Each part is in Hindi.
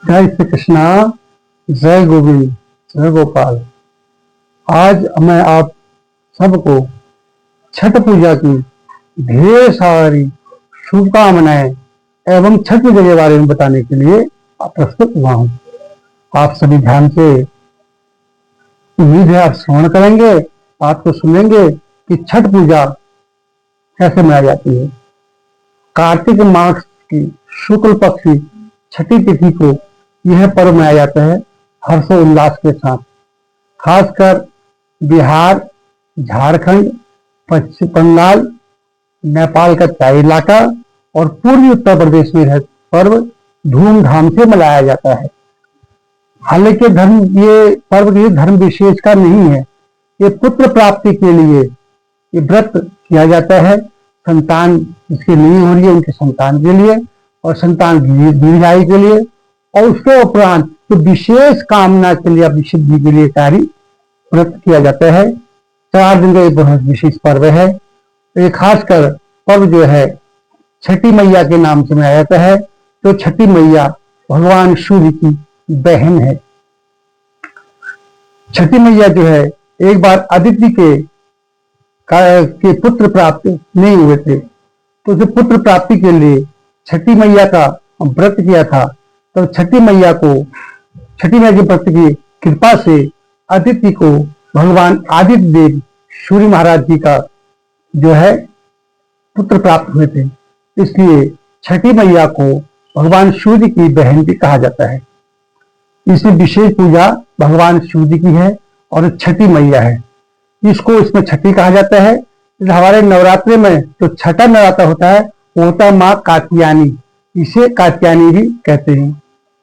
जय श्री कृष्णा, जय गोविंद, जय गोपाल। आज मैं आप सबको छठ पूजा की ढेर सारी शुभकामनाएं एवं छठ पूजा के बारे में बताने के लिए प्रस्तुत हुआ हूँ। आप सभी ध्यान से उम्मीद है आप श्रवण करेंगे, आपको सुनेंगे कि छठ पूजा कैसे मनाई जाती है। कार्तिक मास की शुक्ल पक्ष की छठी तिथि को यह पर्व मनाया जाता है हर्षोल्लास के साथ। खासकर बिहार, झारखंड, पश्चिम बंगाल, नेपाल का तराई इलाका और पूर्वी उत्तर प्रदेश में यह पर्व धूमधाम से मनाया जाता है। हालांकि ये पर्व ये धर्म विशेष का नहीं है। ये पुत्र प्राप्ति के लिए ये व्रत किया जाता है। संतान जिसकी नहीं हो रही है उनके संतान के लिए और संतान की दीर्घायु के लिए, और उसके उपरांत तो विशेष कामना के लिए, सिद्धि के लिए कार्य व्रत किया जाता है। 4 दिन का एक बहुत विशेष पर्व है। एक खासकर पर्व जो है छठी मैया के नाम से मनाया जाता है। तो छठी मैया भगवान सूर्य की बहन है। छठी मैया जो है एक बार अदिति के पुत्र प्राप्त नहीं हुए थे, तो उसे पुत्र प्राप्ति के लिए छठी मैया का व्रत किया था। तो छठी मैया के व्रत की कृपा से अदिति को भगवान आदित्य देव सूर्य महाराज जी का जो है पुत्र प्राप्त हुए थे। इसलिए छठी मैया को भगवान सूर्य की बहन भी कहा जाता है। इसमें विशेष पूजा भगवान सूर्य की है और छठी मैया है। इसको इसमें छठी कहा जाता है। हमारे नवरात्रि में जो छठा नवरात्र होता है वो होता है माँ कात्यायनी, इसे कात्यायनी भी कहते हैं।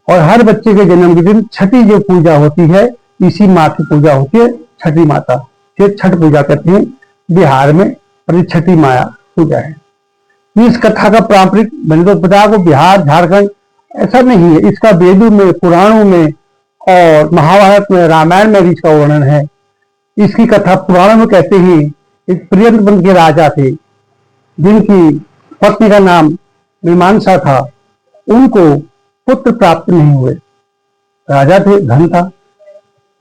और हर बच्चे के जन्म के दिन छठी जो पूजा होती है इसी माँ की पूजा होती है, छठी माता ये छठ पूजा करते हैं बिहार में, और ये छठी माया पूजा है। इस कथा का पारंपरिक मैंने तो बताया को बिहार झारखंड ऐसा नहीं है। इसका वेदों में, पुराणों में और महाभारत में, रामायण में भी इसका वर्णन है। इसकी कथा पुराणों में कहते हैं एक प्रियव्रत के राजा थे जिनकी पत्नी का नाम मीमांसा था। उनको पुत्र प्राप्त नहीं हुए। राजा थे, धन था,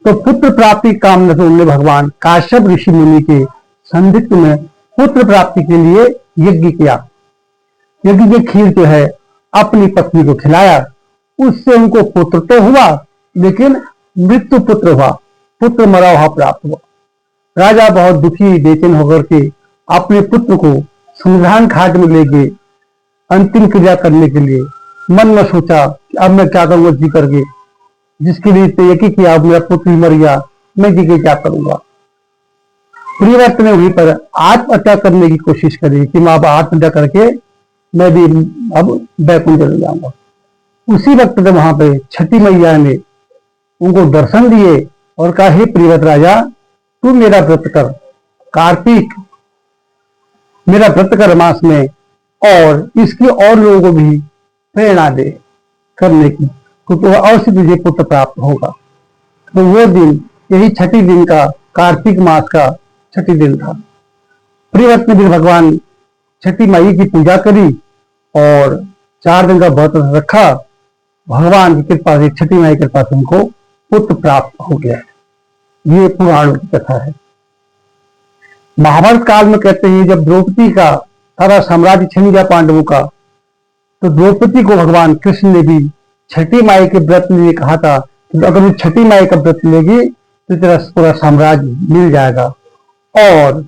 तो पुत्र प्राप्ति की कामना से उन्होंने भगवान काश्यप ऋषि मुनि के संदिग्ध में पुत्र प्राप्ति के लिए यज्ञ किया। यज्ञ की खीर जो है अपनी पत्नी को खिलाया। उससे उनको पुत्र तो हुआ लेकिन मृत्यु पुत्र हुआ, पुत्र मरा हुआ प्राप्त हुआ। राजा बहुत दुखी बेचैन होकर के अपने पुत्र को शमशान घाट में ले गए अंतिम क्रिया करने के लिए। मन में सोचा कि अब मैं क्या करूंगा जी करके, जिसके लिए यज्ञ किया, अब मेरा पुत्र मर गया, मैं जी के क्या करूंगा। प्रियव्रत ने वहीं पर आत्महत्या करने की कोशिश करी कि मैं अब आत्महत्या करके मैं भी अब बैकुंठ चले जाऊंगा। उसी वक्त में वहां पे छठी मैया ने उनको दर्शन दिए और कहा, हे प्रियव्रत राजा, तू मेरा व्रत कर, कार्तिक मेरा व्रत कर मास में, और इसकी और लोगों को भी प्रेरणा दे करने की, क्योंकि वह अवश्य तुझे पुत्र प्राप्त होगा। तो वो दिन यही छठी दिन का, कार्तिक मास का छठी दिन था। प्रियव्रत ने भी भगवान छठी माई की पूजा करी और 4 दिन का व्रत रखा। भगवान की कृपा से, छठी माई की कृपा से उनको पुत्र प्राप्त हो गया। ये पुराण की कथा है। महाभारत काल में कहते हैं जब द्रौपदी का सारा साम्राज्य छीन गया पांडवों का, तो द्रौपदी को भगवान कृष्ण ने भी छठी माई के व्रत लिए कहा था कि अगर वो छठी माई का व्रत लेगी तो तेरा पूरा साम्राज्य मिल जाएगा। और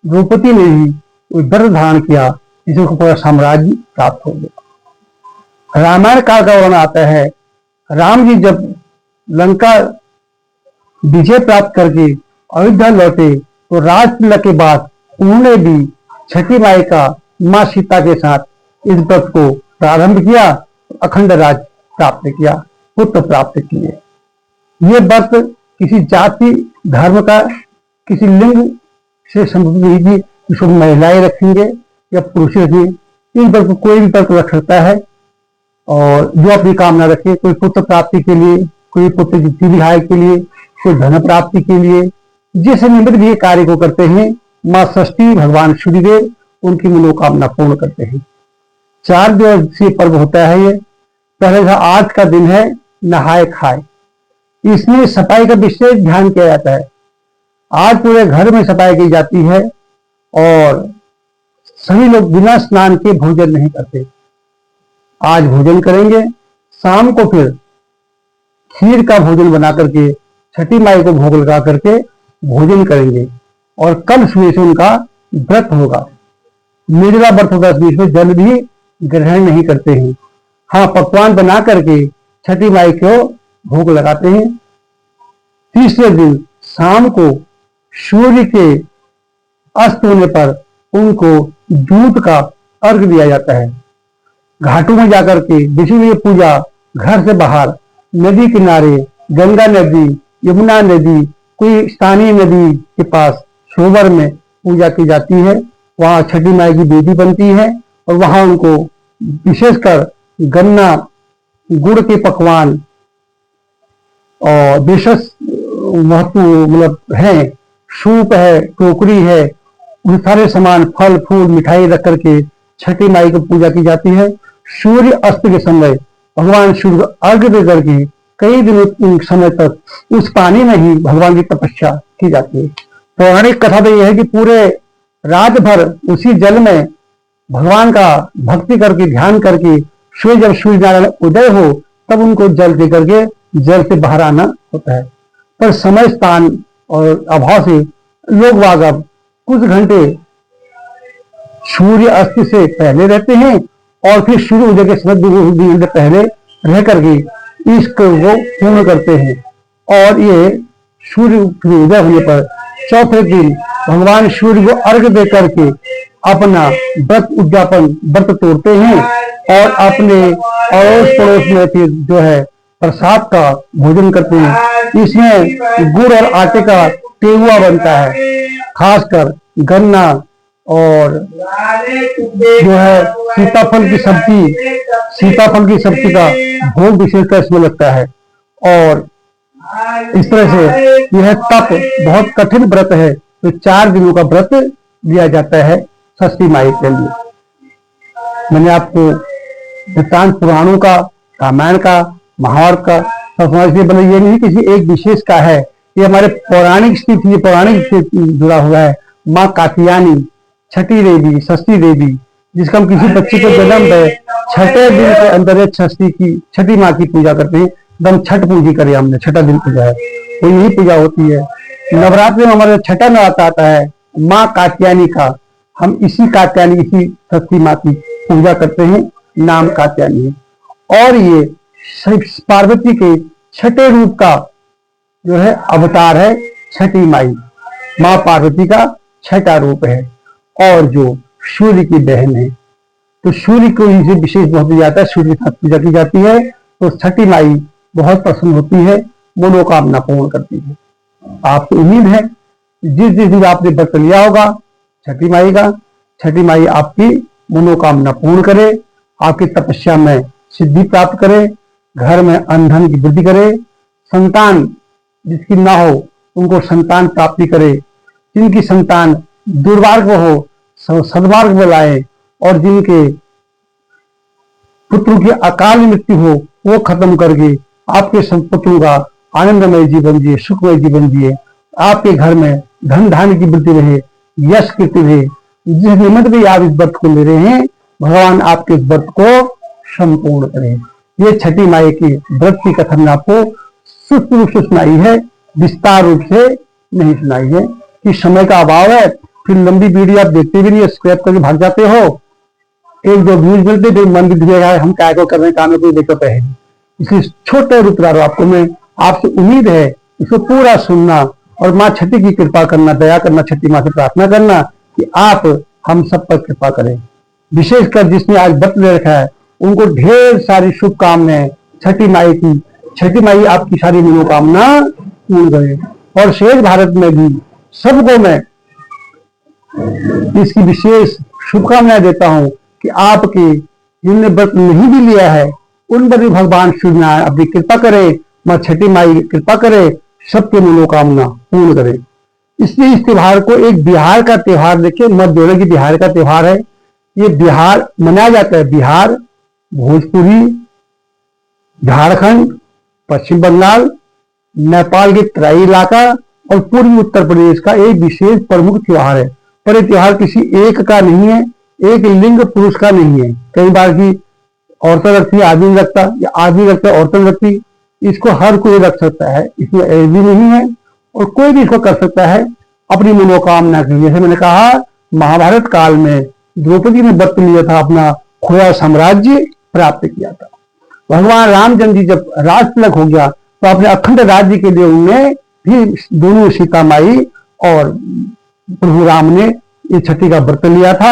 द्रौपदी ने भी व्रत धारण किया, जिससे पूरा साम्राज्य प्राप्त हो गया। रामायण काल का वर्णन आता है, राम जी जब लंका विजय प्राप्त करके अयोध्या लौटे तो राजतिलक के बाद उन्होंने भी छठी माई का मां सीता के साथ इस व्रत को प्रारंभ किया, अखंड राज प्राप्त किया, पुत्र प्राप्त किए। ये व्रत किसी जाति धर्म का, किसी लिंग से संबंधित नहीं थी। इसको महिलाएं रखेंगे या पुरुष रखेंगे, इस व्रत को कोई भी व्रत रख सकता है और जो अपनी कामना रखे। कोई पुत्र प्राप्ति के लिए, कोई पुत्र की दीर्घायु के लिए, कोई धन प्राप्ति के लिए, जिस निमित्त भी कार्य को करते हैं माँ षष्ठी भगवान सूर्यदेव उनकी मनोकामना पूर्ण करते हैं। 4 दिवसीय पर्व होता है ये। पहले आज का दिन है नहाए खाए। इसमें सफाई का विशेष ध्यान किया जाता है। आज पूरे घर में सफाई की जाती है और सभी लोग बिना स्नान के भोजन नहीं करते। आज भोजन करेंगे, शाम को फिर खीर का भोजन बना करके छठी माई को भोग लगा करके भोजन करेंगे और कल सुबह से उनका व्रत होगा। निर्जला व्रत होगा, इसमें जल भी ग्रहण नहीं करते हैं। हाँ, पकवान बना करके छठी माई को भोग लगाते हैं। तीसरे दिन शाम को सूर्य के अस्त होने पर उनको दूध का अर्घ दिया जाता है। घाटों में जाकर के विशेष पूजा घर से बाहर नदी किनारे, गंगा नदी, यमुना नदी, कोई स्थानीय नदी के पास सरोवर में पूजा की जाती है। वहां छठी माई की वेदी बनती है और वहां उनको विशेषकर गन्ना गुड़ के पकवान और विशेष महत्व मतलब है, सूप है, टोकरी है, उन सारे सामान फल फूल मिठाई रख करके छठी माई को पूजा की जाती है। सूर्य अस्त के समय भगवान सूर्य अर्घ दे करके कई दिनों समय तक उस पानी में ही भगवान की तपस्या की जाती है। पौराणिक कथा तो यह है कि पूरे रात भर उसी जल में भगवान का भक्ति करके ध्यान करके जब सूर्य नारायण उदय हो तब उनको जल दे करके जल से बाहर आना होता है। पर समय स्थान और अभाव से लोग वाग अब कुछ घंटे सूर्य अस्त से पहले रहते हैं और फिर सूर्य उदय के समय 2 घंटे पहले रह करके इसको वो पूर्ण करते हैं। और ये सूर्य उदय होने पर चौथे दिन भगवान सूर्य को अर्घ दे करके अपना व्रत उद्यापन व्रत तोड़ते हैं और अपने अड़ोस पड़ोस में फिर जो है प्रसाद का भोजन करते हैं। इसमें गुड़ और आटे का टेहुआ बनता है, खासकर गन्ना और जो है सीताफल की सब्जी का भोग विशेषकर इसमें लगता है। और इस तरह से यह तप बहुत कठिन व्रत है, तो 4 दिनों का व्रत दिया जाता है षष्ठी माई के लिए। मैंने आपको वृत्तांत पुराणों का, रामायण का, महाभारत का सब बना, ये नहीं किसी एक विशेष का है, ये हमारे पौराणिक स्थिति पौराणिक से जुड़ा हुआ है। माँ कात्यायनी, छठी देवी, षष्ठी देवी, जिसका हम किसी बच्चे को जन्म है छठे दिन के अंदर छठी माँ की पूजा करते हैं। एकदम छठ पूजी करे हमने, छठा दिन पूजा है, तो यही पूजा होती है। नवरात्रि में हमारे छठा नवरात्र आता है माँ कात्यायनी का, हम इसी कात्यायनी, इसी षष्ठी माँ की पूजा करते हैं, नाम कात्यायनी है। और ये पार्वती के छठे रूप का जो है अवतार है छठी माई, माँ पार्वती का छठा रूप है और जो सूर्य की बहन है। तो सूर्य को इसे विशेष महत्व दिया जाता है, सूर्य की पूजा की जाती है, तो छठी माई बहुत प्रसन्न होती है, मनोकामना पूर्ण करती है। आपको उम्मीद है जिस दिन आपने व्रत लिया होगा छठी माई का, छठी माई आपकी मनोकामना पूर्ण करे, आपकी तपस्या में सिद्धि प्राप्त करे, घर में अन्न की वृद्धि करे, संतान जिसकी ना हो उनको संतान प्राप्ति करे, जिनकी संतान दुर्मार्ग हो सद्मार्ग में लाए, और जिनके पुत्रों की अकाल मृत्यु हो वो खत्म करके आपके संपत्तियों का आनंदमय जीवन जिए, सुखमय जीवन जिए, आपके घर में धन धान्य की वृद्धि रहे, यश कीर्ति रहे। जिस निमित्त भी आप इस व्रत को ले रहे हैं, भगवान आपके इस व्रत को संपूर्ण करें। ये छठी माई की व्रत की कथा में आपको सूक्ष्म रूप से सुनाई है, विस्तार रूप से नहीं सुनाई है कि समय का अभाव है। फिर लंबी वीडियो आप देखते भी नहीं, स्क्रैप करके भाग जाते हो, 1-2 व्यूज मिलते फिर मन भी दिखेगा हम क्या कर रहे हैं, काम में कोई दिक्कत है। इसलिए छोटे रूप आपको मैं आपसे उम्मीद है इसको पूरा सुनना और माँ छठी की कृपा करना, दया करना, छठी माँ से प्रार्थना करना कि आप हम सब पर कृपा करें। विशेषकर जिसने आज व्रत ले रखा है उनको ढेर सारी शुभकामनाएं छठी माई की। छठी माई आपकी सारी मनोकामना पूर्ण करे और शेष भारत में भी सबको मैं इसकी विशेष शुभकामनाएं देता हूं कि आपके जिनने व्रत नहीं भी लिया है उन पर भी भगवान सूर्य नारायण अपनी कृपा करे, मां छठी माई कृपा करे, सबके मनोकामना पूर्ण करे। इसलिए इस त्योहार को एक बिहार का त्योहार देखिए, मत बोले कि बिहार का त्योहार है, ये बिहार मनाया जाता है। बिहार, भोजपुरी, झारखंड पश्चिम बंगाल, नेपाल के तराई इलाका और पूर्वी उत्तर प्रदेश का एक विशेष प्रमुख त्योहार है। पर यह त्योहार किसी एक का नहीं है, एक लिंग पुरुष का नहीं है। कई बार की औरतें रखती है, आदमी रखता, या आदमी रखता है औरतें रखती। इसको हर कोई रख सकता है, इसमें एज भी नहीं है और कोई भी इसको कर सकता है अपनी मनोकामना के लिए। जैसे मैंने कहा, महाभारत काल में द्रौपदी ने व्रत लिया था, अपना खोया साम्राज्य प्राप्त किया था। भगवान रामचंद्र जी जब राज तिलक हो गया तो अपने अखंड राज्य के लिए उन्होंने भी दोनों सीता माई और प्रभु राम ने ये छठी का व्रत लिया था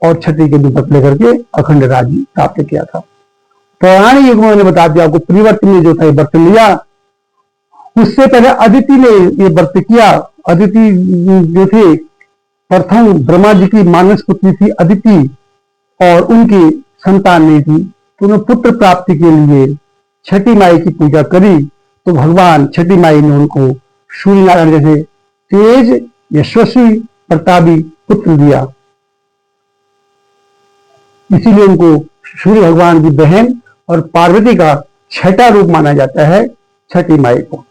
और छठी के दिन व्रत लेकर के अखंड राज्य प्राप्त किया था। पौराणिक युग में मैंने बता दिया आपको, परिवर्त ने जो था ये व्रत लिया। उससे पहले अदिति ने ये व्रत किया। अदिति जो थे प्रथम ब्रह्मा जी की मानस पुत्री थी अदिति, और उनकी संतान नहीं थी, तो उन्हें पुत्र प्राप्ति के लिए छठी माई की पूजा करी। तो भगवान छठी माई ने उनको सूर्य नारायण जैसे तेज, यशस्वी, प्रतापी पुत्र दिया। इसीलिए उनको सूर्य भगवान की बहन और पार्वती का छठा रूप माना जाता है छठी माई को।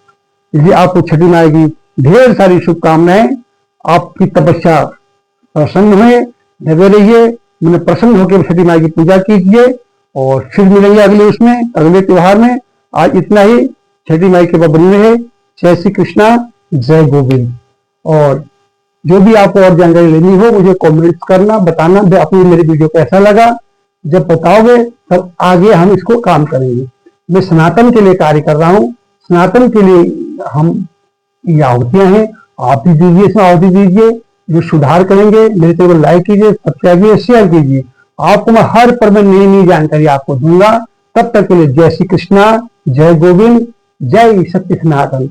इसलिए आपको छठी माई की ढेर सारी शुभकामनाएं। आपकी तपस्या प्रसन्न हुए, लगे रहिए, मैंने प्रसन्न होकर छठी माई की पूजा कीजिए और फिर मिलेंगे अगले त्योहार में। आज इतना ही। छठी माई के बनी रहे। जय श्री कृष्णा, जय गोविंद। और जो भी आपको और जानकारी लेनी हो मुझे कमेंट्स करना, बताना अपनी मेरी वीडियो कैसा लगा। जब बताओगे तब आगे हम इसको काम करेंगे। मैं सनातन के लिए कार्य कर रहा हूँ। सनातन के लिए हम ये आहुतियां हैं, आप भी दीजिए, इसमें आहुति दीजिए जो सुधार करेंगे। मेरे चैनल को लाइक कीजिए, सब्सक्राइब कीजिए, शेयर कीजिए। आपको मैं हर पल में नई नई जानकारी आपको दूंगा। तब तक के लिए जय श्री कृष्णा, जय गोविंद, जय सत्य सनातन।